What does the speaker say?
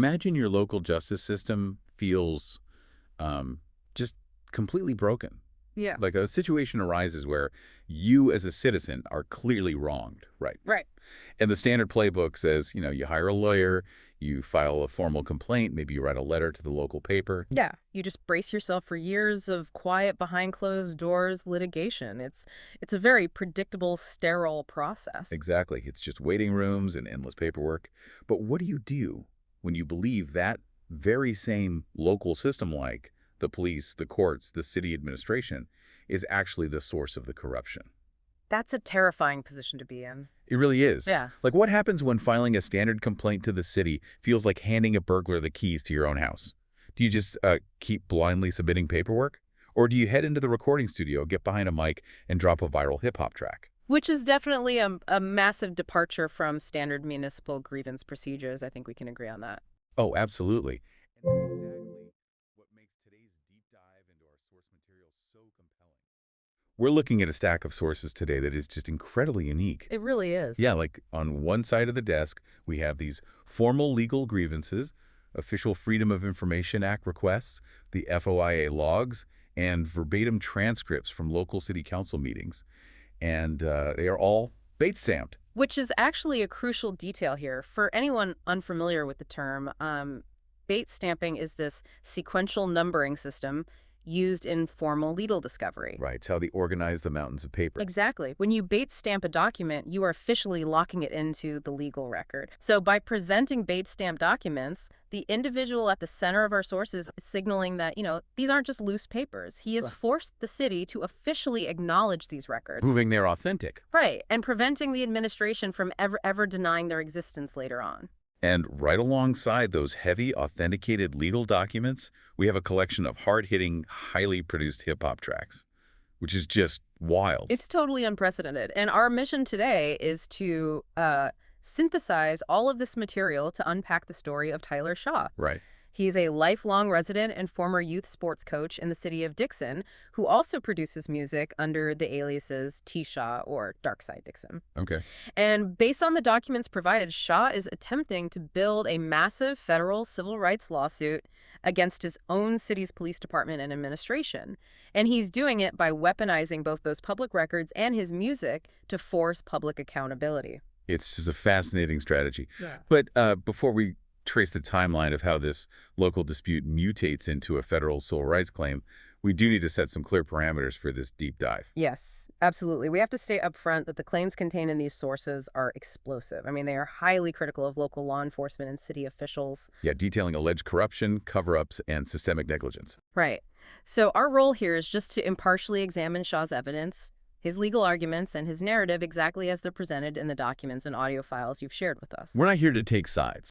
Imagine your local justice system feels just completely broken. Yeah. Like a situation arises where you as a citizen are clearly wronged, right? Right. And the standard playbook says, you hire a lawyer, you file a formal complaint, maybe you write a letter to the local paper. Yeah. You just brace yourself for years of quiet behind closed doors litigation. It's a very predictable, sterile process. Exactly. It's just waiting rooms and endless paperwork. But what do you do when you believe that very same local system, like the police, the courts, the city administration, is actually the source of the corruption? That's a terrifying position to be in. It really is. Yeah. Like, what happens when filing a standard complaint to the city feels like handing a burglar the keys to your own house? Do you just keep blindly submitting paperwork? Or do you head into the recording studio, get behind a mic, and drop a viral hip-hop track? Which is definitely a massive departure from standard municipal grievance procedures. I think we can agree on that. Oh, absolutely. And that's exactly what makes today's deep dive into our source material so compelling. We're looking at a stack of sources today that is just incredibly unique. It really is. Yeah, like on one side of the desk, we have these formal legal grievances, official Freedom of Information Act requests, the FOIA logs, and verbatim transcripts from local city council meetings. And they are all Bates stamped. Which is actually a crucial detail here. For anyone unfamiliar with the term, Bates stamping is this sequential numbering system used in formal legal discovery. Right, it's how they organize the mountains of paper. Exactly. When you Bates stamp a document, you are officially locking it into the legal record. So by presenting Bates stamp documents, the individual at the center of our sources is signaling that, these aren't just loose papers. He has forced the city to officially acknowledge these records. Proving they're authentic. Right, and preventing the administration from ever denying their existence later on. And right alongside those heavy, authenticated legal documents, we have a collection of hard-hitting, highly produced hip-hop tracks, which is just wild. It's totally unprecedented. And our mission today is to synthesize all of this material to unpack the story of Tyler Shaw. Right. He's a lifelong resident and former youth sports coach in the city of Dixon, who also produces music under the aliases T. Shaw or Darkside Dixon. Okay. And based on the documents provided, Shaw is attempting to build a massive federal civil rights lawsuit against his own city's police department and administration. And he's doing it by weaponizing both those public records and his music to force public accountability. It's just a fascinating strategy. Yeah. But before we trace the timeline of how this local dispute mutates into a federal civil rights claim, we do need to set some clear parameters for this deep dive. Yes, absolutely. We have to stay upfront that the claims contained in these sources are explosive. I mean, they are highly critical of local law enforcement and city officials. Yeah, detailing alleged corruption, cover-ups, and systemic negligence. Right. So our role here is just to impartially examine Shaw's evidence, his legal arguments, and his narrative exactly as they're presented in the documents and audio files you've shared with us. We're not here to take sides.